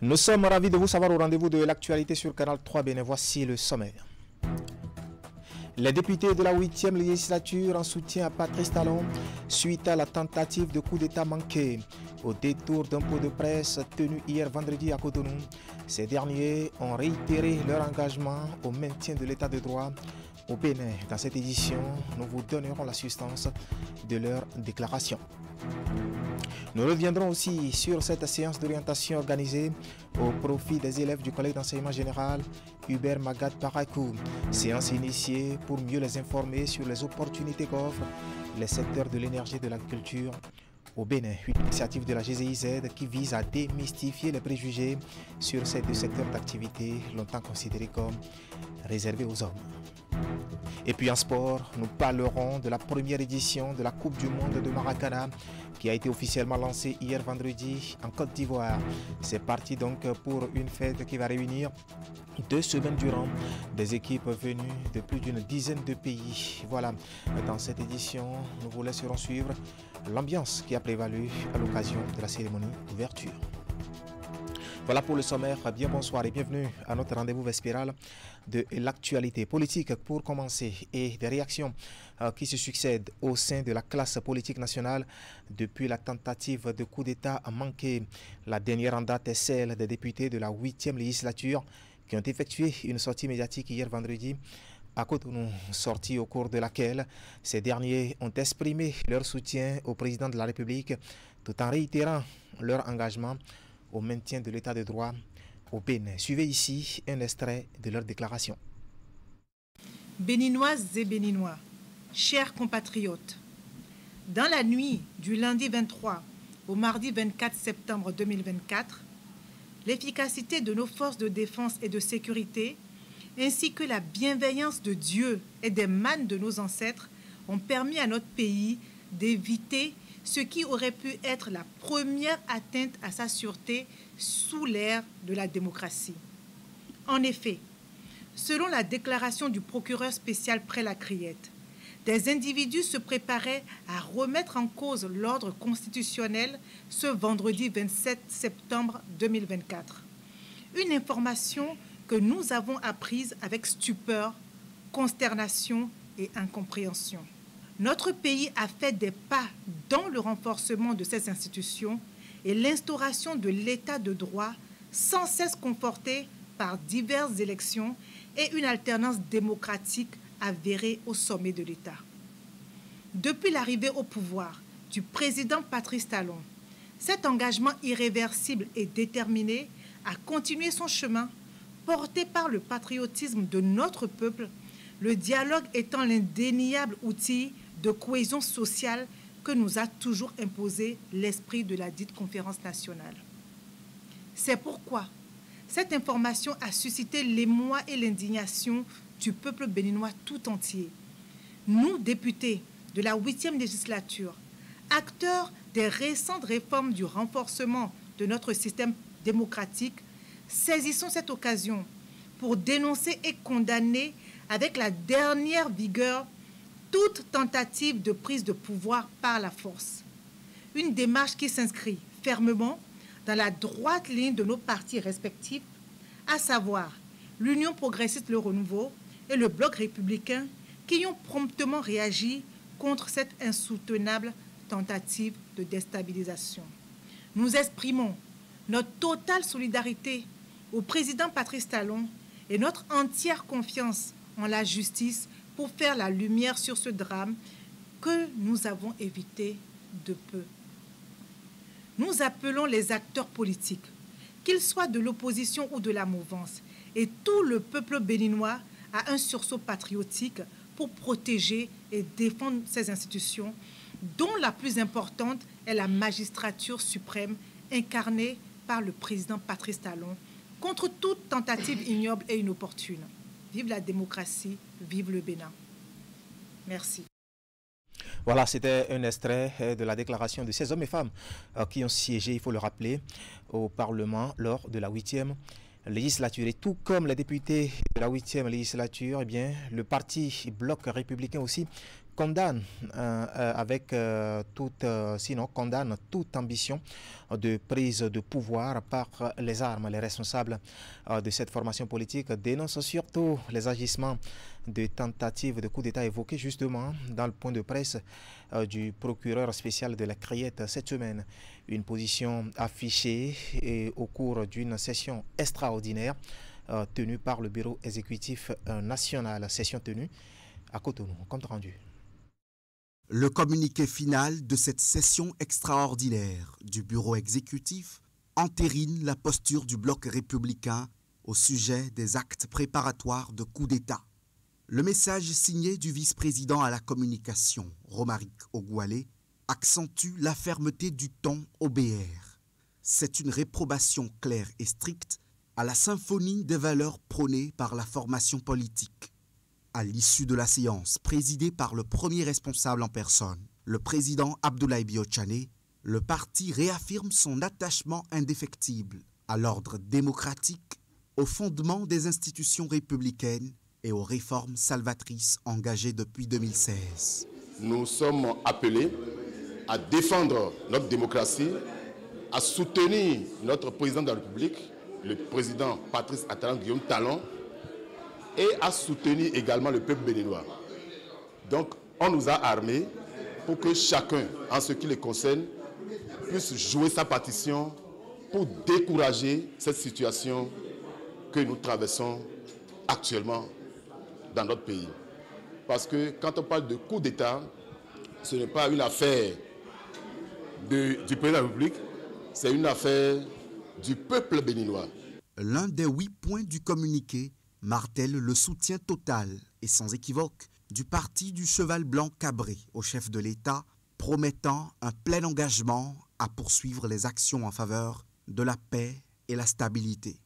Nous sommes ravis de vous savoir au rendez-vous de l'actualité sur Canal 3 Bénin. Voici le sommaire. Les députés de la 8e législature en soutien à Patrice Talon suite à la tentative de coup d'État manqué au détour d'un pot de presse tenu hier vendredi à Cotonou. Ces derniers ont réitéré leur engagement au maintien de l'état de droit au Bénin. Dans cette édition, nous vous donnerons la substance de leur déclaration. Nous reviendrons aussi sur cette séance d'orientation organisée au profit des élèves du collège d'enseignement général Hubert Magat Parakou. Séance initiée pour mieux les informer sur les opportunités qu'offrent les secteurs de l'énergie et de l'agriculture au Bénin. Une initiative de la GIZ qui vise à démystifier les préjugés sur ces deux secteurs d'activité longtemps considérés comme réservés aux hommes. Et puis en sport, nous parlerons de la première édition de la Coupe du Monde de Maracana qui a été officiellement lancée hier vendredi en Côte d'Ivoire. C'est parti donc pour une fête qui va réunir 2 semaines durant des équipes venues de plus d'une dizaine de pays. Voilà, dans cette édition, nous vous laisserons suivre l'ambiance qui a prévalu à l'occasion de la cérémonie d'ouverture. Voilà pour le sommaire. Bien bonsoir et bienvenue à notre rendez-vous vespéral de l'actualité politique pour commencer et des réactions qui se succèdent au sein de la classe politique nationale depuis la tentative de coup d'État manquée. La dernière en date est celle des députés de la 8e législature qui ont effectué une sortie médiatique hier vendredi à Cotonou, sortie au cours de laquelle ces derniers ont exprimé leur soutien au président de la République tout en réitérant leur engagement au maintien de l'état de droit au Bénin. Suivez ici un extrait de leur déclaration. Béninoises et Béninois, chers compatriotes, dans la nuit du lundi 23 au mardi 24 septembre 2024, l'efficacité de nos forces de défense et de sécurité, ainsi que la bienveillance de Dieu et des mânes de nos ancêtres, ont permis à notre pays d'éviter ce qui aurait pu être la première atteinte à sa sûreté sous l'ère de la démocratie. En effet, selon la déclaration du procureur spécial Près-la-Criette, des individus se préparaient à remettre en cause l'ordre constitutionnel ce vendredi 27 septembre 2024. Une information que nous avons apprise avec stupeur, consternation et incompréhension. Notre pays a fait des pas dans le renforcement de ces institutions et l'instauration de l'état de droit sans cesse conforté par diverses élections et une alternance démocratique avérée au sommet de l'État. Depuis l'arrivée au pouvoir du président Patrice Talon, cet engagement irréversible et déterminé a continué son chemin porté par le patriotisme de notre peuple, le dialogue étant l'indéniable outil de cohésion sociale que nous a toujours imposé l'esprit de la dite conférence nationale. C'est pourquoi cette information a suscité l'émoi et l'indignation du peuple béninois tout entier. Nous, députés de la 8e législature, acteurs des récentes réformes du renforcement de notre système démocratique, saisissons cette occasion pour dénoncer et condamner avec la dernière vigueur toute tentative de prise de pouvoir par la force. Une démarche qui s'inscrit fermement dans la droite ligne de nos partis respectifs, à savoir l'Union progressiste Le Renouveau et le Bloc républicain qui ont promptement réagi contre cette insoutenable tentative de déstabilisation. Nous exprimons notre totale solidarité au président Patrice Talon et notre entière confiance en la justice pour faire la lumière sur ce drame que nous avons évité de peu. Nous appelons les acteurs politiques, qu'ils soient de l'opposition ou de la mouvance, et tout le peuple béninois à un sursaut patriotique pour protéger et défendre ces institutions, dont la plus importante est la magistrature suprême incarnée par le président Patrice Talon, contre toute tentative ignoble et inopportune. Vive la démocratie, vive le Bénin. Merci. Voilà, c'était un extrait de la déclaration de ces hommes et femmes qui ont siégé, il faut le rappeler, au Parlement lors de la 8e législature. Et tout comme les députés de la 8e législature, eh bien, le parti Bloc républicain aussi condamne condamne toute ambition de prise de pouvoir par les armes. Les responsables de cette formation politique dénoncent surtout les agissements de tentatives de coup d'État évoqués justement dans le point de presse du procureur spécial de la Criette cette semaine. Une position affichée au cours d'une session extraordinaire tenue par le bureau exécutif national, session tenue à Cotonou. Compte rendu. Le communiqué final de cette session extraordinaire du bureau exécutif entérine la posture du bloc républicain au sujet des actes préparatoires de coup d'État. Le message signé du vice-président à la communication, Romaric Ogoualé, accentue la fermeté du ton au BR. C'est une réprobation claire et stricte à la symphonie des valeurs prônées par la formation politique. À l'issue de la séance présidée par le premier responsable en personne, le président Abdoulaye Biotchane, le parti réaffirme son attachement indéfectible à l'ordre démocratique, aux fondements des institutions républicaines et aux réformes salvatrices engagées depuis 2016. Nous sommes appelés à défendre notre démocratie, à soutenir notre président de la République, le président Patrice Talon Talon, et à soutenir également le peuple béninois. Donc, on nous a armés pour que chacun, en ce qui les concerne, puisse jouer sa partition pour décourager cette situation que nous traversons actuellement dans notre pays. Parce que quand on parle de coup d'État, ce n'est pas une affaire du président de la République, c'est une affaire du peuple béninois. L'un des 8 points du communiqué martèle le soutien total et sans équivoque du parti du cheval blanc cabré au chef de l'État, promettant un plein engagement à poursuivre les actions en faveur de la paix et la stabilité.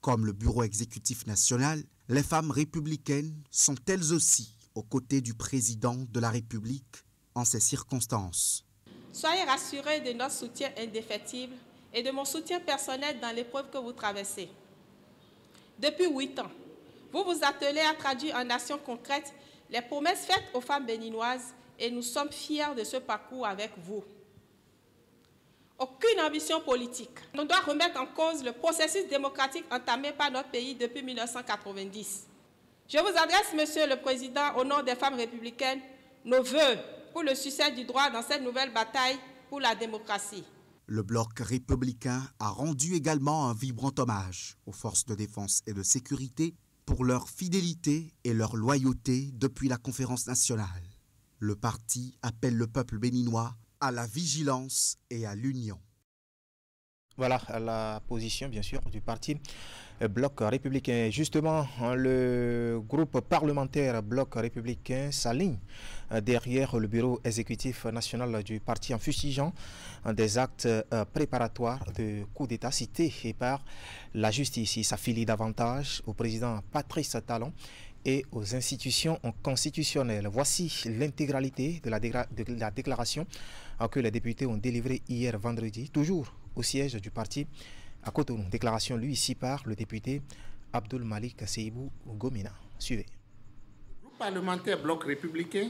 Comme le bureau exécutif national, les femmes républicaines sont elles aussi aux côtés du président de la République en ces circonstances. Soyez rassurés de notre soutien indéfectible et de mon soutien personnel dans l'épreuve que vous traversez. Depuis 8 ans, vous vous attelez à traduire en actions concrètes les promesses faites aux femmes béninoises et nous sommes fiers de ce parcours avec vous. Aucune ambition politique ne doit remettre en cause le processus démocratique entamé par notre pays depuis 1990. Je vous adresse, Monsieur le Président, au nom des femmes républicaines, nos vœux pour le succès du droit dans cette nouvelle bataille pour la démocratie. Le bloc républicain a rendu également un vibrant hommage aux forces de défense et de sécurité pour leur fidélité et leur loyauté depuis la conférence nationale. Le parti appelle le peuple béninois à la vigilance et à l'union. Voilà la position, bien sûr, du parti Bloc républicain. Justement, le groupe parlementaire Bloc républicain s'aligne derrière le bureau exécutif national du parti en fustigeant des actes préparatoires de coup d'État cités par la justice. Il s'affilie davantage au président Patrice Talon et aux institutions constitutionnelles. Voici l'intégralité de la déclaration que les députés ont délivrée hier vendredi, toujours au siège du parti à Cotonou. Déclaration lue ici par le député Abdoul Malik Seibou Gomina. Suivez. Le groupe parlementaire Bloc républicain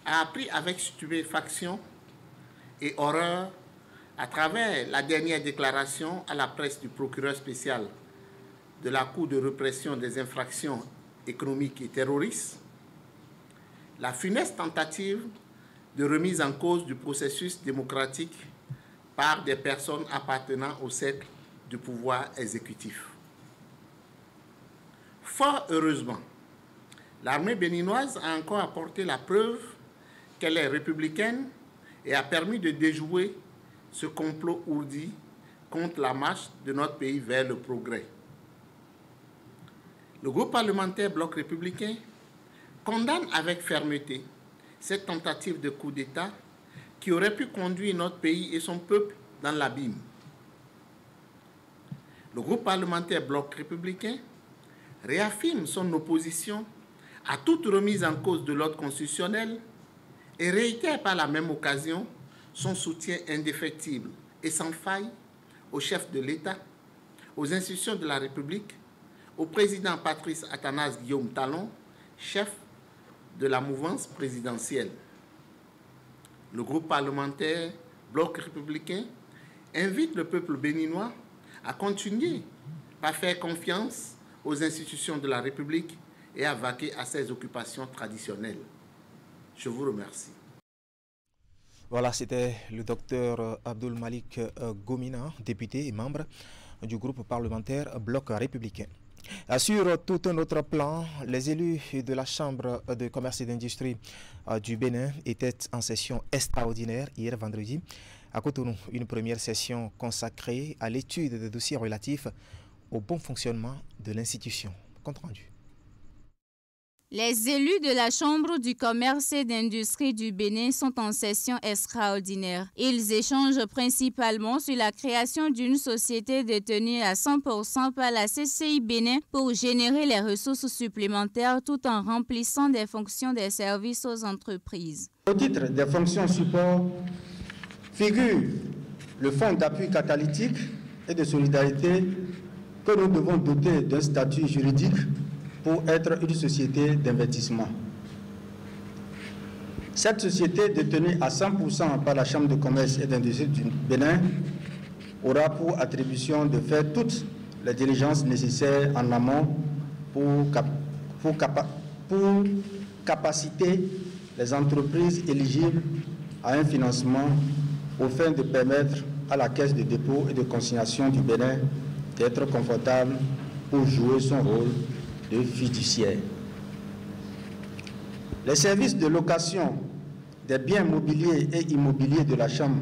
a appris avec stupéfaction et horreur à travers la dernière déclaration à la presse du procureur spécial de la Cour de répression des infractions économiques et terroristes, la funeste tentative de remise en cause du processus démocratique par des personnes appartenant au cercle du pouvoir exécutif. Fort heureusement, l'armée béninoise a encore apporté la preuve qu'elle est républicaine et a permis de déjouer ce complot ourdi contre la marche de notre pays vers le progrès. Le groupe parlementaire Bloc républicain condamne avec fermeté cette tentative de coup d'État qui aurait pu conduire notre pays et son peuple dans l'abîme. Le groupe parlementaire Bloc républicain réaffirme son opposition à toute remise en cause de l'ordre constitutionnel et réitère par la même occasion son soutien indéfectible et sans faille au chef de l'État, aux institutions de la République, au président Patrice Athanase Guillaume Talon, chef de la mouvance présidentielle. Le groupe parlementaire Bloc républicain invite le peuple béninois à continuer à faire confiance aux institutions de la République et à vaquer à ses occupations traditionnelles. Je vous remercie. Voilà, c'était le docteur Abdoul Malik Gomina, député et membre du groupe parlementaire Bloc républicain. Sur tout un autre plan, les élus de la Chambre de commerce et d'industrie du Bénin étaient en session extraordinaire hier vendredi. À Cotonou, une première session consacrée à l'étude des dossiers relatifs au bon fonctionnement de l'institution. Compte rendu. Les élus de la Chambre du commerce et d'industrie du Bénin sont en session extraordinaire. Ils échangent principalement sur la création d'une société détenue à 100% par la CCI Bénin pour générer les ressources supplémentaires tout en remplissant des fonctions des services aux entreprises. Au titre des fonctions support, figure le fonds d'appui catalytique et de solidarité que nous devons doter d'un statut juridique pour être une société d'investissement. Cette société détenue à 100% par la Chambre de commerce et d'industrie du Bénin aura pour attribution de faire toutes les diligences nécessaires en amont pour capaciter les entreprises éligibles à un financement afin de permettre à la Caisse de dépôt et de consignation du Bénin d'être confortable pour jouer son rôle de fiduciaire. Les services de location des biens mobiliers et immobiliers de la Chambre.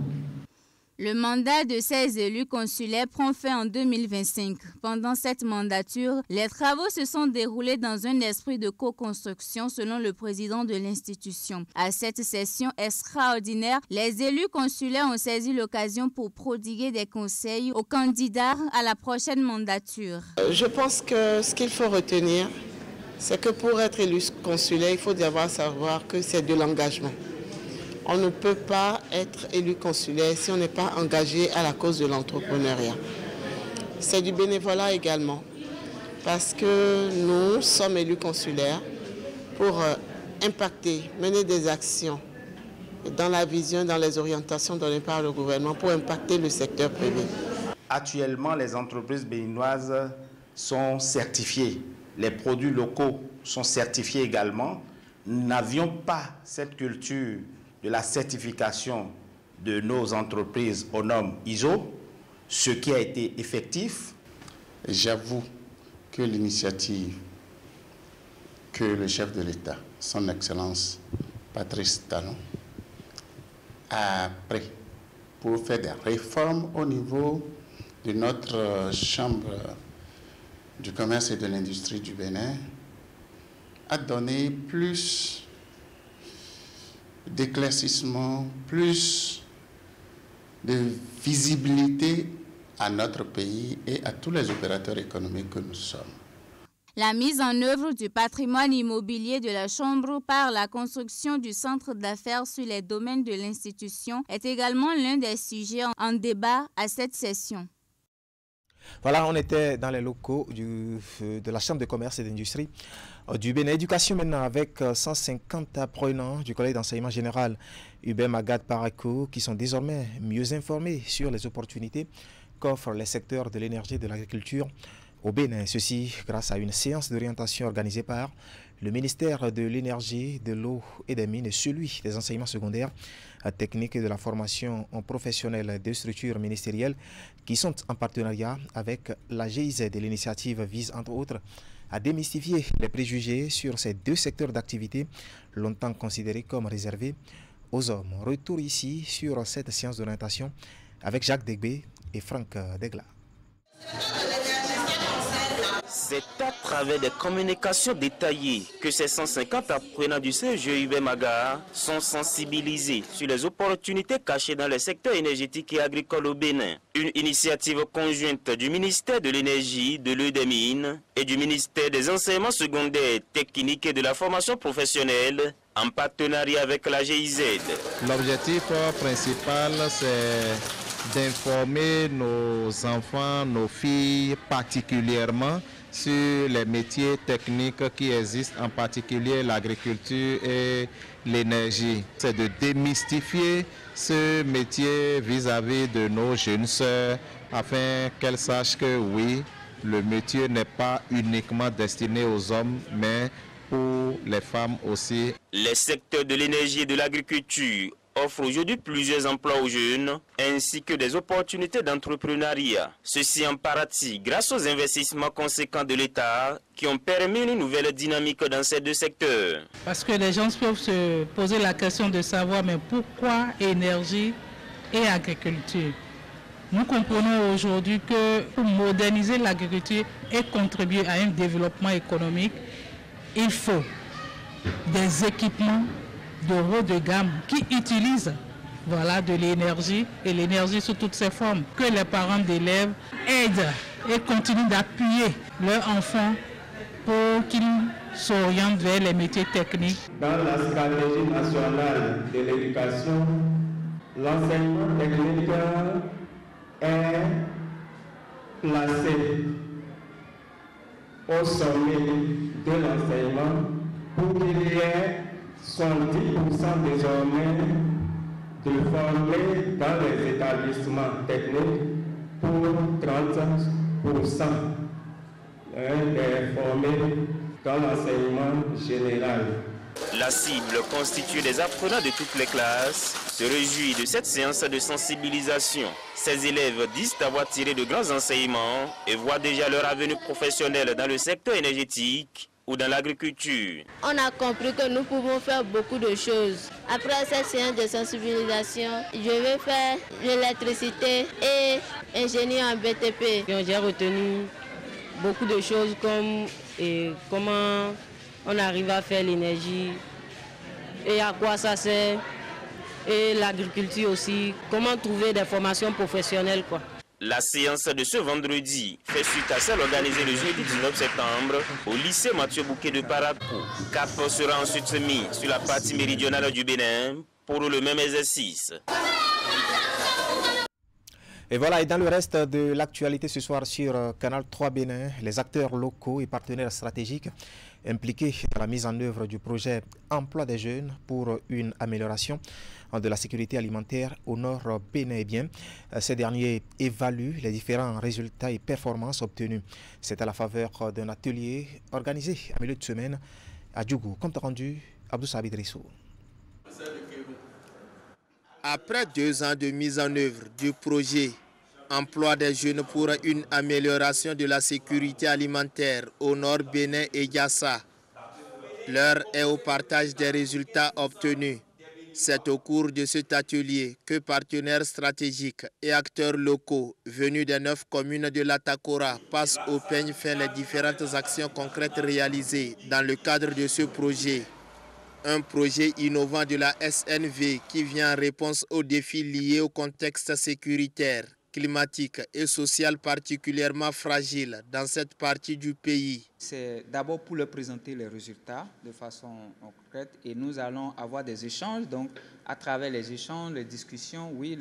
Le mandat de ces élus consulaires prend fin en 2025. Pendant cette mandature, les travaux se sont déroulés dans un esprit de co-construction selon le président de l'institution. À cette session extraordinaire, les élus consulaires ont saisi l'occasion pour prodiguer des conseils aux candidats à la prochaine mandature. Je pense que ce qu'il faut retenir, c'est que pour être élu consulaire, il faut d'abord savoir que c'est de l'engagement. On ne peut pas être élu consulaire si on n'est pas engagé à la cause de l'entrepreneuriat. C'est du bénévolat également, parce que nous sommes élus consulaires pour impacter, mener des actions dans la vision, dans les orientations données par le gouvernement pour impacter le secteur privé. Actuellement, les entreprises béninoises sont certifiées. Les produits locaux sont certifiés également. Nous n'avions pas cette culture de la certification de nos entreprises aux normes ISO, ce qui a été effectif. J'avoue que l'initiative que le chef de l'État, son Excellence Patrice Talon, a pris pour faire des réformes au niveau de notre Chambre du commerce et de l'industrie du Bénin a donné plus d'éclaircissement, plus de visibilité à notre pays et à tous les opérateurs économiques que nous sommes. La mise en œuvre du patrimoine immobilier de la Chambre par la construction du centre d'affaires sur les domaines de l'institution est également l'un des sujets en débat à cette session. Voilà, on était dans les locaux de la Chambre de commerce et d'industrie du Bénin. Éducation maintenant avec 150 apprenants du collège d'enseignement général Hubert Magad Parakou qui sont désormais mieux informés sur les opportunités qu'offrent les secteurs de l'énergie et de l'agriculture au Bénin. Ceci grâce à une séance d'orientation organisée par le ministère de l'énergie, de l'eau et des mines et celui des enseignements secondaires, techniques et de la formation en professionnels des structures ministérielles qui sont en partenariat avec la GIZ. L'initiative vise entre autres à démystifier les préjugés sur ces deux secteurs d'activité longtemps considérés comme réservés aux hommes. Retour ici sur cette séance d'orientation avec Jacques Degbé et Franck Degla. C'est à travers des communications détaillées que ces 150 apprenants du CGE Hubert Magad sont sensibilisés sur les opportunités cachées dans le secteur énergétique et agricole au Bénin. Une initiative conjointe du ministère de l'Énergie, de l'eau et des mines et du ministère des enseignements secondaires, techniques et de la formation professionnelle en partenariat avec la GIZ. L'objectif principal, c'est d'informer nos enfants, nos filles particulièrement sur les métiers techniques qui existent, en particulier l'agriculture et l'énergie. C'est de démystifier ce métier vis-à-vis de nos jeunes sœurs afin qu'elles sachent que oui, le métier n'est pas uniquement destiné aux hommes, mais pour les femmes aussi. Les secteurs de l'énergie et de l'agriculture offrent aujourd'hui plusieurs emplois aux jeunes, ainsi que des opportunités d'entrepreneuriat. Ceci en partie grâce aux investissements conséquents de l'État qui ont permis une nouvelle dynamique dans ces deux secteurs. Parce que les gens peuvent se poser la question de savoir mais pourquoi énergie et agriculture? Nous comprenons aujourd'hui que pour moderniser l'agriculture et contribuer à un développement économique, il faut des équipements de haut de gamme qui utilisent de l'énergie et l'énergie sous toutes ses formes. Que les parents d'élèves aident et continuent d'appuyer leurs enfants pour qu'ils s'orientent vers les métiers techniques. Dans la stratégie nationale de l'éducation, l'enseignement technique est placé au sommet de l'enseignement pour qu'il y ait 70% désormais de formés dans les établissements techniques pour 30% des formés dans l'enseignement général. La cible constituée des apprenants de toutes les classes se réjouit de cette séance de sensibilisation. Ces élèves disent avoir tiré de grands enseignements et voient déjà leur avenir professionnel dans le secteur énergétique ou dans l'agriculture. On a compris que nous pouvons faire beaucoup de choses. Après cette séance de sensibilisation, je vais faire l'électricité et ingénieur en BTP. J'ai retenu beaucoup de choses comme comment on arrive à faire l'énergie et à quoi ça sert, et l'agriculture aussi, comment trouver des formations professionnelles, quoi. La séance de ce vendredi fait suite à celle organisée le jeudi 19 septembre au lycée Mathieu Bouquet de Parakou. Cap sera ensuite mis sur la partie méridionale du Bénin pour le même exercice. Et voilà, et dans le reste de l'actualité ce soir sur Canal 3 Bénin, les acteurs locaux et partenaires stratégiques impliqués dans la mise en œuvre du projet Emploi des jeunes pour une amélioration de la sécurité alimentaire au nord béninien. Ces derniers évaluent les différents résultats et performances obtenus. C'est à la faveur d'un atelier organisé à milieu de semaine à Djougou. Compte rendu, Abdou Sabid Rissou. Après 2 ans de mise en œuvre du projet Emploi des jeunes pour une amélioration de la sécurité alimentaire au nord Bénin et Yassa, l'heure est au partage des résultats obtenus. C'est au cours de cet atelier que partenaires stratégiques et acteurs locaux venus des 9 communes de l'Atakora passent au peigne fin les différentes actions concrètes réalisées dans le cadre de ce projet. Un projet innovant de la SNV qui vient en réponse aux défis liés au contexte sécuritaire, climatique et social particulièrement fragile dans cette partie du pays. C'est d'abord pour leur présenter les résultats de façon concrète et nous allons avoir des échanges. Donc, à travers les échanges, les discussions, oui,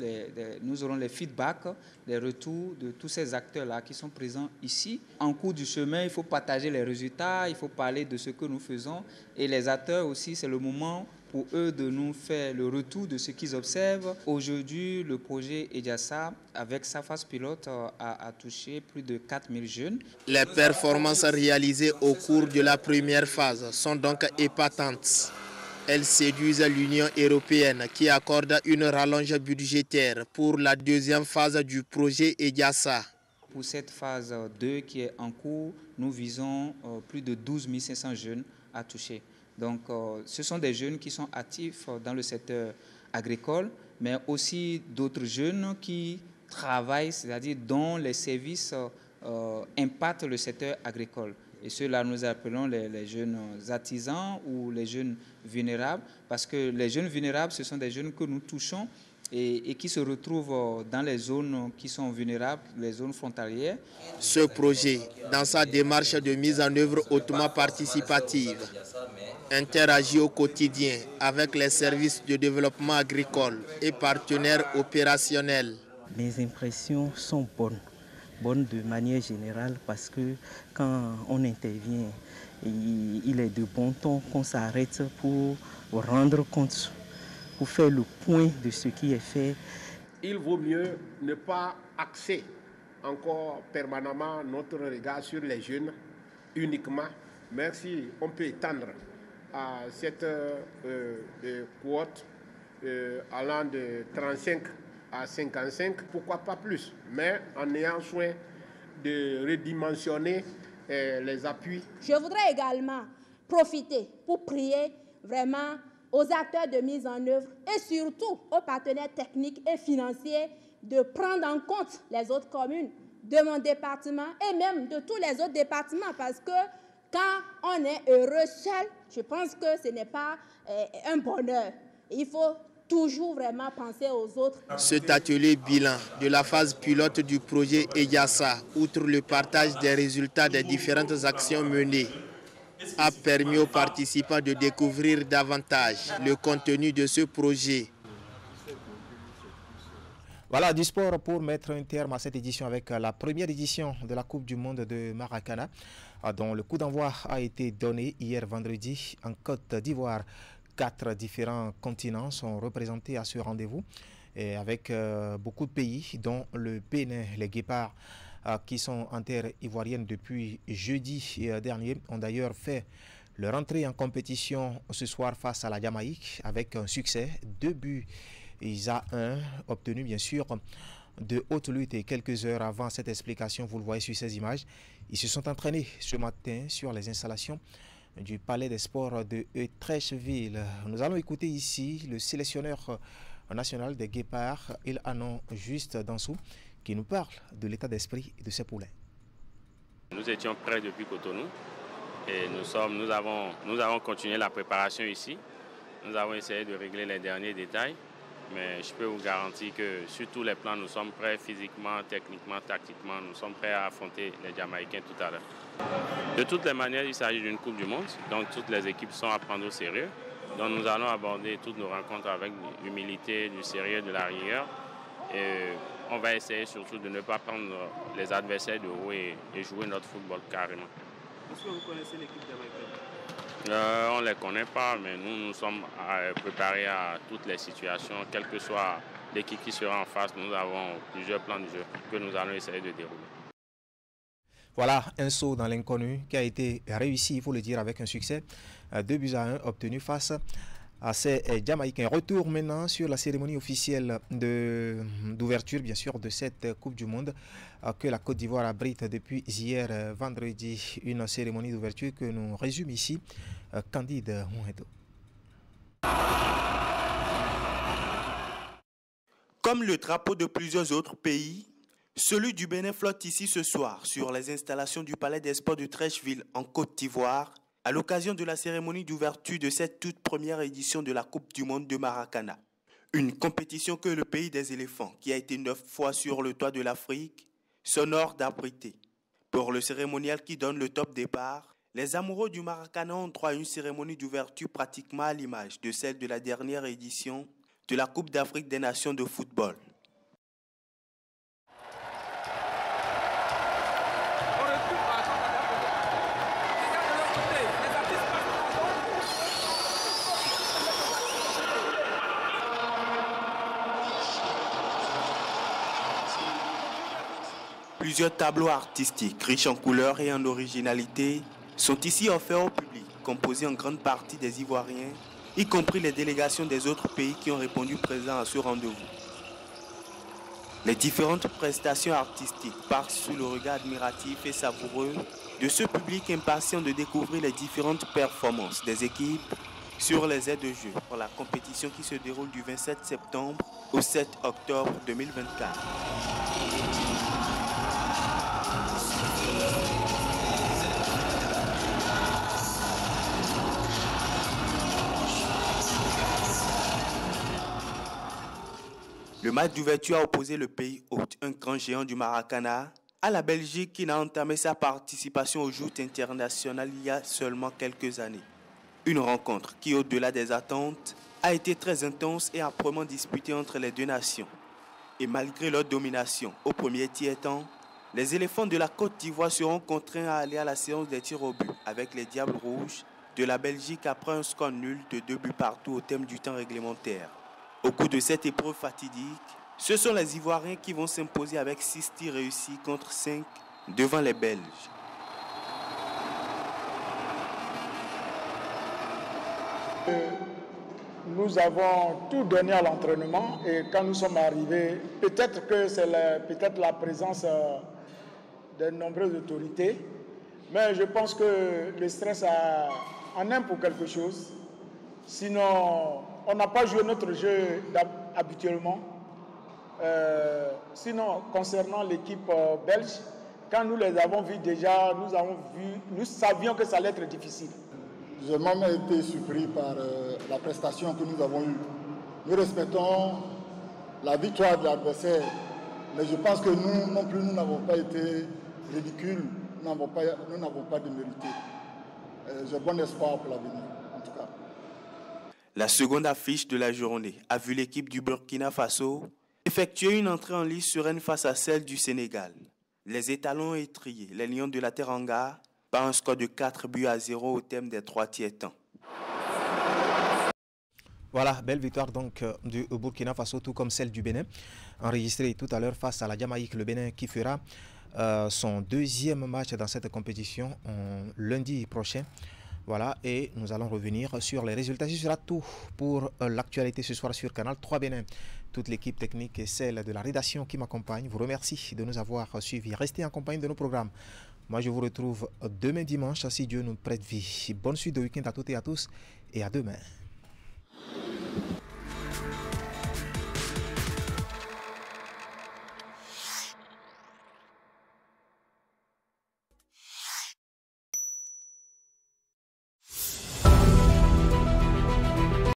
nous aurons les feedbacks, les retours de tous ces acteurs-là qui sont présents ici. En cours du chemin, il faut partager les résultats, il faut parler de ce que nous faisons. Et les acteurs aussi, c'est le moment pour eux de nous faire le retour de ce qu'ils observent. Aujourd'hui, le projet EJASA, avec sa phase pilote, a touché plus de 4000 jeunes. Les performances réalisées au cours de la première phase sont donc épatantes. Elles séduisent l'Union européenne qui accorde une rallonge budgétaire pour la deuxième phase du projet EJASA. Pour cette phase 2 qui est en cours, nous visons plus de 12 500 jeunes à toucher. Donc, ce sont des jeunes qui sont actifs dans le secteur agricole, mais aussi d'autres jeunes qui travaillent, c'est-à-dire dont les services impactent le secteur agricole. Et ceux-là, nous appelons les jeunes artisans ou les jeunes vulnérables, parce que les jeunes vulnérables, ce sont des jeunes que nous touchons et qui se retrouvent dans les zones qui sont vulnérables, les zones frontalières. Ce projet, dans sa démarche de mise en œuvre hautement participative, interagit au quotidien avec les services de développement agricole et partenaires opérationnels. Mes impressions sont bonnes de manière générale parce que quand on intervient, il est de bon ton qu'on s'arrête pour rendre compte, pour faire le point de ce qui est fait. Il vaut mieux ne pas axer encore permanemment notre regard sur les jeunes uniquement, mais si on peut étendre à cette quote allant de 35 à 55, pourquoi pas plus, mais en ayant soin de redimensionner les appuis. Je voudrais également profiter pour prier vraiment aux acteurs de mise en œuvre et surtout aux partenaires techniques et financiers de prendre en compte les autres communes de mon département et même de tous les autres départements parce que quand on est heureux seul, je pense que ce n'est pas un bonheur. Il faut toujours vraiment penser aux autres. Cet atelier bilan de la phase pilote du projet EGASA, outre le partage des résultats des différentes actions menées, a permis aux participants de découvrir davantage le contenu de ce projet. Voilà du sport pour mettre un terme à cette édition avec la première édition de la Coupe du Monde de Maracana, dont le coup d'envoi a été donné hier vendredi en Côte d'Ivoire. 4 différents continents sont représentés à ce rendez-vous, et avec beaucoup de pays, dont le Bénin. Les Guépards qui sont en terre ivoirienne depuis jeudi dernier ont d'ailleurs fait leur entrée en compétition ce soir face à la Jamaïque avec un succès, 2-1 obtenu bien sûr de haute lutte. Et quelques heures avant cette explication, vous le voyez sur ces images, ils se sont entraînés ce matin sur les installations du Palais des Sports de Etrècheville. Nous allons écouter ici le sélectionneur national des Guépards, Il Anon Juste Dansou, qui nous parle de l'état d'esprit de ces poulains. Nous étions prêts depuis Cotonou et nous avons continué la préparation ici. Nous avons essayé de régler les derniers détails, mais je peux vous garantir que sur tous les plans, nous sommes prêts physiquement, techniquement, tactiquement. Nous sommes prêts à affronter les Jamaïcains tout à l'heure. De toutes les manières, il s'agit d'une Coupe du Monde, donc toutes les équipes sont à prendre au sérieux. Donc nous allons aborder toutes nos rencontres avec l'humilité, du sérieux, de la rigueur. Et on va essayer surtout de ne pas prendre les adversaires de haut et jouer notre football carrément. Est-ce que vous connaissez l'équipe jamaïcaine? On ne les connaît pas, mais nous sommes préparés à toutes les situations. Quelle que soit l'équipe qui sera en face, nous avons plusieurs plans de jeu que nous allons essayer de dérouler. Voilà un saut dans l'inconnu qui a été réussi, il faut le dire, avec un succès. 2-1 obtenu face à ces Jamaïcains. Retour maintenant sur la cérémonie officielle d'ouverture, bien sûr, de cette Coupe du Monde que la Côte d'Ivoire abrite depuis hier vendredi. Une cérémonie d'ouverture que nous résume ici Candide Mouhedo. Comme le drapeau de plusieurs autres pays, celui du Bénin flotte ici ce soir sur les installations du Palais des Sports de Etrècheville en Côte d'Ivoire à l'occasion de la cérémonie d'ouverture de cette toute première édition de la Coupe du Monde de Maracana. Une compétition que le pays des éléphants, qui a été 9 fois sur le toit de l'Afrique, s'honore d'abriter. Pour le cérémonial qui donne le top départ, les amoureux du Maracana ont droit à une cérémonie d'ouverture pratiquement à l'image de celle de la dernière édition de la Coupe d'Afrique des Nations de football. Plusieurs tableaux artistiques, riches en couleurs et en originalité, sont ici offerts au public, composés en grande partie des Ivoiriens, y compris les délégations des autres pays qui ont répondu présents à ce rendez-vous. Les différentes prestations artistiques partent sous le regard admiratif et savoureux de ce public impatient de découvrir les différentes performances des équipes sur les aires de jeu pour la compétition qui se déroule du 27 septembre au 7 octobre 2024. Le match d'ouverture a opposé le pays hôte, un grand géant du Maracana, à la Belgique qui n'a entamé sa participation aux joutes internationales il y a seulement quelques années. Une rencontre qui, au-delà des attentes, a été très intense et âprement disputée entre les deux nations. Et malgré leur domination au premier tiers-temps, les éléphants de la Côte d'Ivoire seront contraints à aller à la séance des tirs au but avec les Diables Rouges de la Belgique après un score nul de 2 buts partout au terme du temps réglementaire. Au cours de cette épreuve fatidique, ce sont les Ivoiriens qui vont s'imposer avec 6 tirs réussis contre 5 devant les Belges. Nous avons tout donné à l'entraînement et quand nous sommes arrivés, peut-être que c'est la présence de nombreuses autorités, mais je pense que le stress en aime pour quelque chose. Sinon, on n'a pas joué notre jeu habituellement. Sinon, concernant l'équipe belge, quand nous les avons vus déjà, nous savions que ça allait être difficile. J'ai même été surpris par la prestation que nous avons eue. Nous respectons la victoire de l'adversaire, mais je pense que nous non plus, nous n'avons pas été ridicules, nous n'avons pas démérité. J'ai bon espoir pour l'avenir, en tout cas. La seconde affiche de la journée a vu l'équipe du Burkina Faso effectuer une entrée en lice sereine face à celle du Sénégal. Les étalons étriés, les Lions de la Teranga, par un score de 4-0 au terme des 3 tiers-temps. Voilà, belle victoire donc du Burkina Faso, tout comme celle du Bénin, enregistrée tout à l'heure face à la Jamaïque. Le Bénin qui fera son deuxième match dans cette compétition lundi prochain. Voilà, et nous allons revenir sur les résultats. Ce sera tout pour l'actualité ce soir sur Canal 3 Bénin. Toute l'équipe technique et celle de la rédaction qui m'accompagne vous remercie de nous avoir suivis. Restez en compagnie de nos programmes. Moi, je vous retrouve demain dimanche, si Dieu nous prête vie. Bonne suite de week-end à toutes et à tous, et à demain.